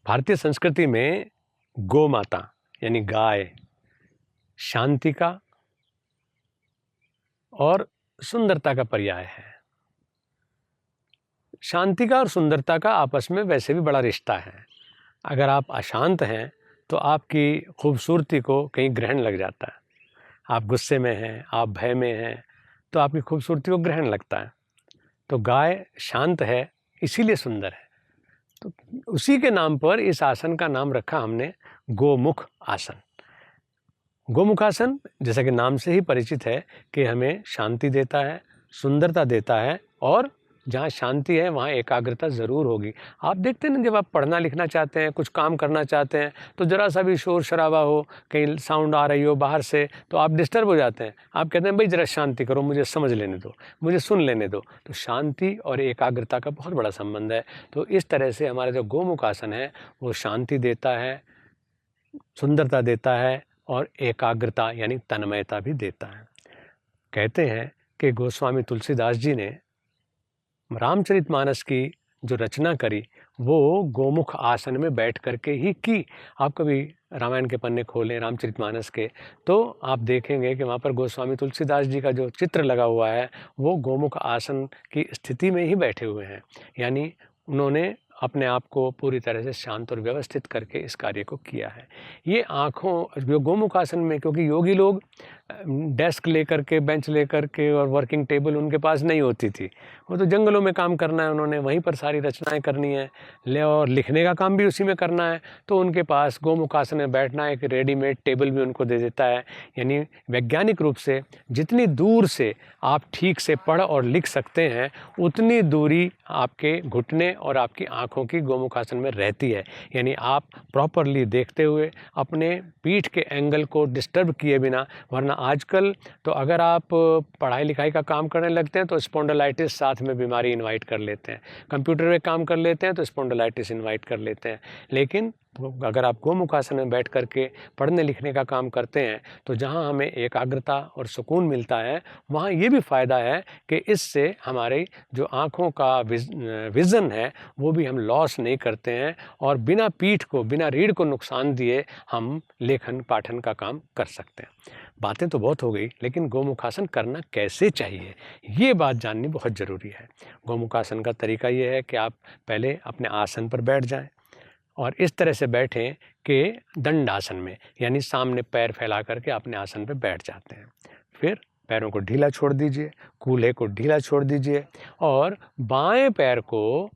भारतीय संस्कृति में गौ माता यानी गाय शांति का और सुंदरता का पर्याय है। शांति का और सुंदरता का आपस में वैसे भी बड़ा रिश्ता है। अगर आप अशांत हैं तो आपकी खूबसूरती को कहीं ग्रहण लग जाता है। आप गुस्से में हैं, आप भय में हैं तो आपकी खूबसूरती को ग्रहण लगता है। तो गाय शांत है इसीलिए सुंदर है। तो उसी के नाम पर इस आसन का नाम रखा हमने गोमुख आसन। गोमुखासन जैसा कि नाम से ही परिचित है कि हमें शांति देता है, सुंदरता देता है और जहाँ शांति है वहाँ एकाग्रता ज़रूर होगी। आप देखते हैं ना, जब आप पढ़ना लिखना चाहते हैं, कुछ काम करना चाहते हैं तो ज़रा सा भी शोर शराबा हो, कहीं साउंड आ रही हो बाहर से, तो आप डिस्टर्ब हो जाते हैं। आप कहते हैं भाई ज़रा शांति करो, मुझे समझ लेने दो, मुझे सुन लेने दो। तो शांति और एकाग्रता का बहुत बड़ा संबंध है। तो इस तरह से हमारा जो गोमुख आसन है वो शांति देता है, सुंदरता देता है और एकाग्रता यानी तन्मयता भी देता है। कहते हैं कि गोस्वामी तुलसीदास जी ने रामचरितमानस की जो रचना करी वो गोमुख आसन में बैठ करके ही की। आप कभी रामायण के पन्ने खोलें रामचरितमानस के तो आप देखेंगे कि वहाँ पर गोस्वामी तुलसीदास जी का जो चित्र लगा हुआ है वो गोमुख आसन की स्थिति में ही बैठे हुए हैं। यानी उन्होंने अपने आप को पूरी तरह से शांत और व्यवस्थित करके इस कार्य को किया है। ये आँखों जो गोमुख आसन में, क्योंकि योगी लोग डेस्क लेकर के, बेंच लेकर के और वर्किंग टेबल उनके पास नहीं होती थी। वो तो जंगलों में काम करना है, उन्होंने वहीं पर सारी रचनाएं करनी है और लिखने का काम भी उसी में करना है। तो उनके पास गोमुख आसन में बैठना एक रेडीमेड टेबल भी उनको दे देता है। यानी वैज्ञानिक रूप से जितनी दूर से आप ठीक से पढ़ और लिख सकते हैं उतनी दूरी आपके घुटने और आपकी आँखों की गोमुख आसन में रहती है। यानी आप प्रॉपरली देखते हुए अपने पीठ के एंगल को डिस्टर्ब किए बिना, वरना आजकल तो अगर आप पढ़ाई लिखाई का काम करने लगते हैं तो स्पॉन्डिलाइटिस साथ में बीमारी इनवाइट कर लेते हैं, कंप्यूटर में काम कर लेते हैं तो स्पॉन्डिलाइटिस इनवाइट कर लेते हैं। लेकिन अगर आप गोमुख आसन में बैठ करके पढ़ने लिखने का काम करते हैं तो जहां हमें एकाग्रता और सुकून मिलता है वहां ये भी फ़ायदा है कि इससे हमारी जो आँखों का विज़न है वो भी हम लॉस नहीं करते हैं और बिना पीठ को, बिना रीढ़ को नुकसान दिए हम लेखन पाठन का काम कर सकते हैं। बातें तो बहुत हो गई, लेकिन गोमुखासन करना कैसे चाहिए ये बात जाननी बहुत ज़रूरी है। गोमुखासन का तरीका ये है कि आप पहले अपने आसन पर बैठ जाएं और इस तरह से बैठें कि दंडासन में, यानी सामने पैर फैला करके अपने आसन पर बैठ जाते हैं। फिर पैरों को ढीला छोड़ दीजिए, कूल्हे को ढीला छोड़ दीजिए और बाएं पैर को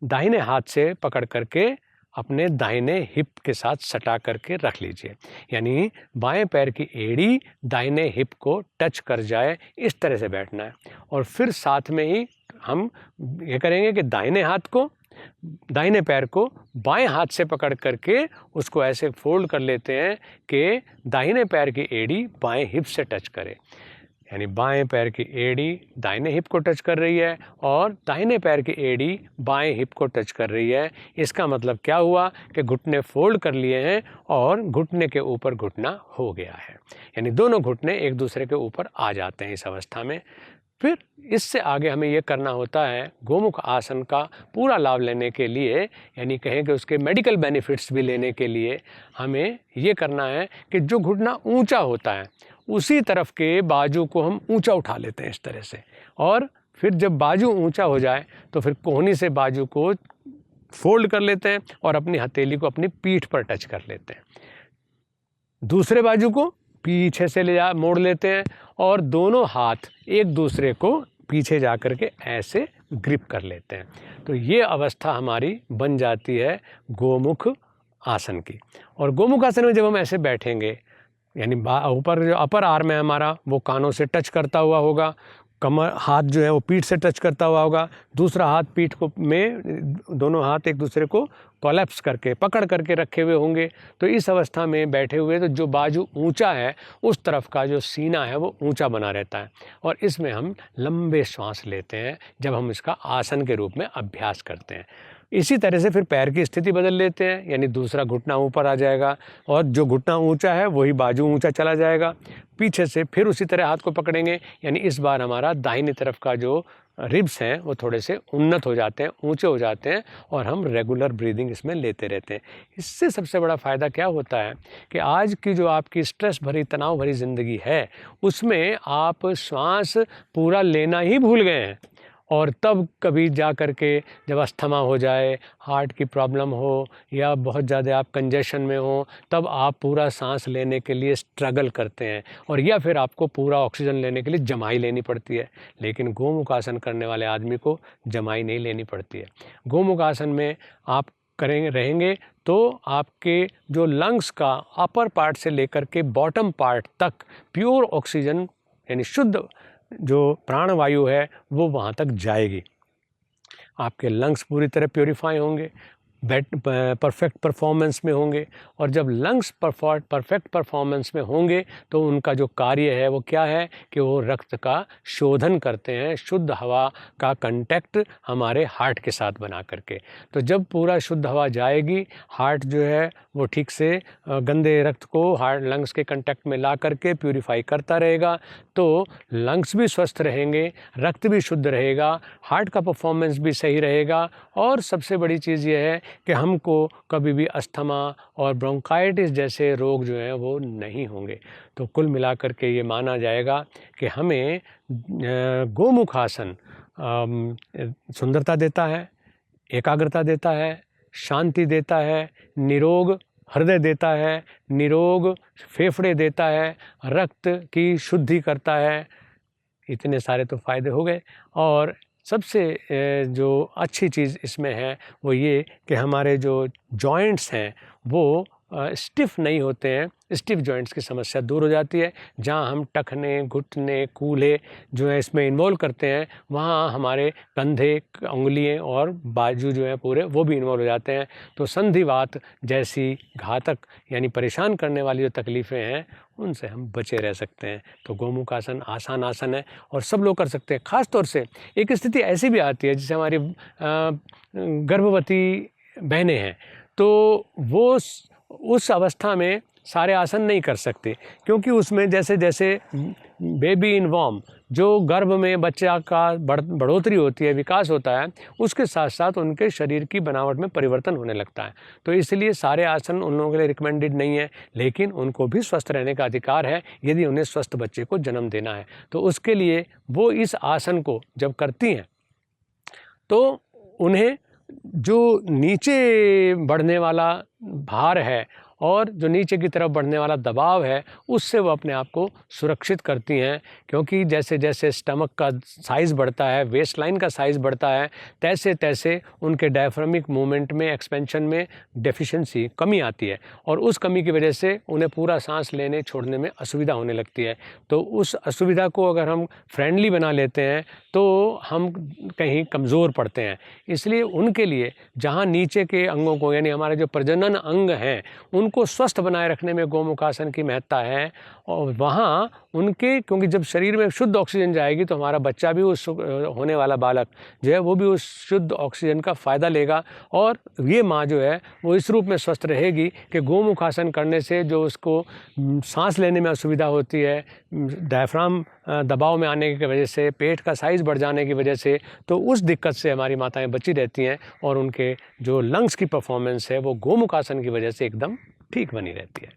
दाहिने हाथ से पकड़ करके अपने दाहिने हिप के साथ सटा करके रख लीजिए। यानी बाएं पैर की एड़ी दाहिने हिप को टच कर जाए, इस तरह से बैठना है। और फिर साथ में ही हम ये करेंगे कि दाहिने पैर को बाएं हाथ से पकड़ करके उसको ऐसे फोल्ड कर लेते हैं कि दाहिने पैर की एड़ी बाएं हिप से टच करे। यानी बाएं पैर की एड़ी दाहिने हिप को टच कर रही है और दाहिने पैर की एड़ी बाएं हिप को टच कर रही है। इसका मतलब क्या हुआ कि घुटने फोल्ड कर लिए हैं और घुटने के ऊपर घुटना हो गया है। यानी दोनों घुटने एक दूसरे के ऊपर आ जाते हैं इस अवस्था में। फिर इससे आगे हमें ये करना होता है, गोमुख आसन का पूरा लाभ लेने के लिए, यानी कहें कि उसके मेडिकल बेनिफिट्स भी लेने के लिए हमें ये करना है कि जो घुटना ऊंचा होता है उसी तरफ के बाजू को हम ऊंचा उठा लेते हैं इस तरह से। और फिर जब बाजू ऊंचा हो जाए तो फिर कोहनी से बाजू को फोल्ड कर लेते हैं और अपनी हथेली को अपनी पीठ पर टच कर लेते हैं। दूसरे बाजू को पीछे से मोड़ लेते हैं और दोनों हाथ एक दूसरे को पीछे जा कर के ऐसे ग्रिप कर लेते हैं। तो ये अवस्था हमारी बन जाती है गोमुख आसन की। और गोमुख आसन में जब हम ऐसे बैठेंगे, यानी ऊपर जो अपर आर्म है हमारा वो कानों से टच करता हुआ होगा, कमर हाथ जो है वो पीठ से टच करता हुआ होगा, दूसरा हाथ पीठ को में दोनों हाथ एक दूसरे को कोलैप्स करके पकड़ करके रखे हुए होंगे। तो इस अवस्था में बैठे हुए तो जो बाजू ऊंचा है उस तरफ का जो सीना है वो ऊंचा बना रहता है और इसमें हम लंबे श्वास लेते हैं जब हम इसका आसन के रूप में अभ्यास करते हैं। इसी तरह से फिर पैर की स्थिति बदल लेते हैं, यानी दूसरा घुटना ऊपर आ जाएगा और जो घुटना ऊंचा है वही बाजू ऊंचा चला जाएगा। पीछे से फिर उसी तरह हाथ को पकड़ेंगे, यानी इस बार हमारा दाहिनी तरफ का जो रिब्स हैं वो थोड़े से उन्नत हो जाते हैं, ऊंचे हो जाते हैं और हम रेगुलर ब्रीदिंग इसमें लेते रहते हैं। इससे सबसे बड़ा फ़ायदा क्या होता है कि आज की जो आपकी स्ट्रेस भरी, तनाव भरी ज़िंदगी है, उसमें आप श्वास पूरा लेना ही भूल गए हैं और तब कभी जा कर के जब अस्थमा हो जाए, हार्ट की प्रॉब्लम हो या बहुत ज़्यादा आप कंजेशन में हो, तब आप पूरा सांस लेने के लिए स्ट्रगल करते हैं और या फिर आपको पूरा ऑक्सीजन लेने के लिए जमाई लेनी पड़ती है। लेकिन गोमुख आसन करने वाले आदमी को जमाई नहीं लेनी पड़ती है। गोमुख आसन में आप रहेंगे तो आपके जो लंग्स का अपर पार्ट से लेकर के बॉटम पार्ट तक प्योर ऑक्सीजन यानी शुद्ध जो प्राणवायु है वो वहाँ तक जाएगी। आपके लंग्स पूरी तरह प्योरीफाई होंगे, परफेक्ट परफॉर्मेंस में होंगे और जब लंग्स परफेक्ट परफॉर्मेंस में होंगे तो उनका जो कार्य है वो क्या है कि वो रक्त का शोधन करते हैं, शुद्ध हवा का कांटेक्ट हमारे हार्ट के साथ बना करके। तो जब पूरा शुद्ध हवा जाएगी, हार्ट जो है वो ठीक से गंदे रक्त को हार्ट लंग्स के कांटेक्ट में ला करके प्यूरिफाई करता रहेगा, तो लंग्स भी स्वस्थ रहेंगे, रक्त भी शुद्ध रहेगा, हार्ट का परफॉर्मेंस भी सही रहेगा और सबसे बड़ी चीज़ ये है कि हमको कभी भी अस्थमा और ब्रोंकाइटिस जैसे रोग जो हैं वो नहीं होंगे। तो कुल मिलाकर के ये माना जाएगा कि हमें गोमुख आसन सुंदरता देता है, एकाग्रता देता है, शांति देता है, निरोग हृदय देता है, निरोग फेफड़े देता है, रक्त की शुद्धि करता है। इतने सारे तो फ़ायदे हो गए और सबसे जो अच्छी चीज़ इसमें है वो ये कि हमारे जो जॉइंट्स हैं वो स्टिफ़ नहीं होते हैं। स्टिफ जॉइंट्स की समस्या दूर हो जाती है। जहाँ हम टखने, घुटने, कूल्हे जो है इसमें इन्वॉल्व करते हैं, वहाँ हमारे कंधे, उंगलियाँ और बाजू जो है पूरे वो भी इन्वॉल्व हो जाते हैं। तो संधिवात जैसी घातक यानी परेशान करने वाली जो तकलीफ़ें हैं उनसे हम बचे रह सकते हैं। तो गोमुख आसन आसान आसन है और सब लोग कर सकते हैं। ख़ास तौर से एक स्थिति ऐसी भी आती है जैसे हमारी गर्भवती बहनें हैं, तो वो उस अवस्था में सारे आसन नहीं कर सकते क्योंकि उसमें जैसे जैसे बेबी इन वॉर्म जो गर्भ में बच्चा का बढ़ोतरी होती है, विकास होता है, उसके साथ साथ उनके शरीर की बनावट में परिवर्तन होने लगता है। तो इसलिए सारे आसन उन लोगों के लिए रिकमेंडेड नहीं है, लेकिन उनको भी स्वस्थ रहने का अधिकार है यदि उन्हें स्वस्थ बच्चे को जन्म देना है। तो उसके लिए वो इस आसन को जब करती हैं तो उन्हें जो नीचे बढ़ने वाला भार है और जो नीचे की तरफ बढ़ने वाला दबाव है उससे वो अपने आप को सुरक्षित करती हैं। क्योंकि जैसे जैसे स्टमक का साइज़ बढ़ता है, वेस्ट लाइन का साइज़ बढ़ता है, तैसे तैसे उनके डायफ्रामिक मूवमेंट में, एक्सपेंशन में डेफिशिएंसी कमी आती है और उस कमी की वजह से उन्हें पूरा सांस लेने छोड़ने में असुविधा होने लगती है। तो उस असुविधा को अगर हम फ्रेंडली बना लेते हैं तो हम कहीं कमज़ोर पड़ते हैं। इसलिए उनके लिए जहाँ नीचे के अंगों को यानी हमारे जो प्रजनन अंग हैं उनको स्वस्थ बनाए रखने में गोमुख आसन की महत्ता है। और वहाँ उनके क्योंकि जब शरीर में शुद्ध ऑक्सीजन जाएगी तो हमारा बच्चा भी उस होने वाला बालक जो है वो भी उस शुद्ध ऑक्सीजन का फ़ायदा लेगा और ये माँ जो है वो इस रूप में स्वस्थ रहेगी कि गोमुख आसन करने से जो उसको सांस लेने में असुविधा होती है, डायफ्राम दबाव में आने की वजह से, पेट का साइज़ बढ़ जाने की वजह से, तो उस दिक्कत से हमारी माताएं बची रहती हैं और उनके जो लंग्स की परफॉर्मेंस है वो गोमुख आसन की वजह से एकदम ठीक बनी रहती है।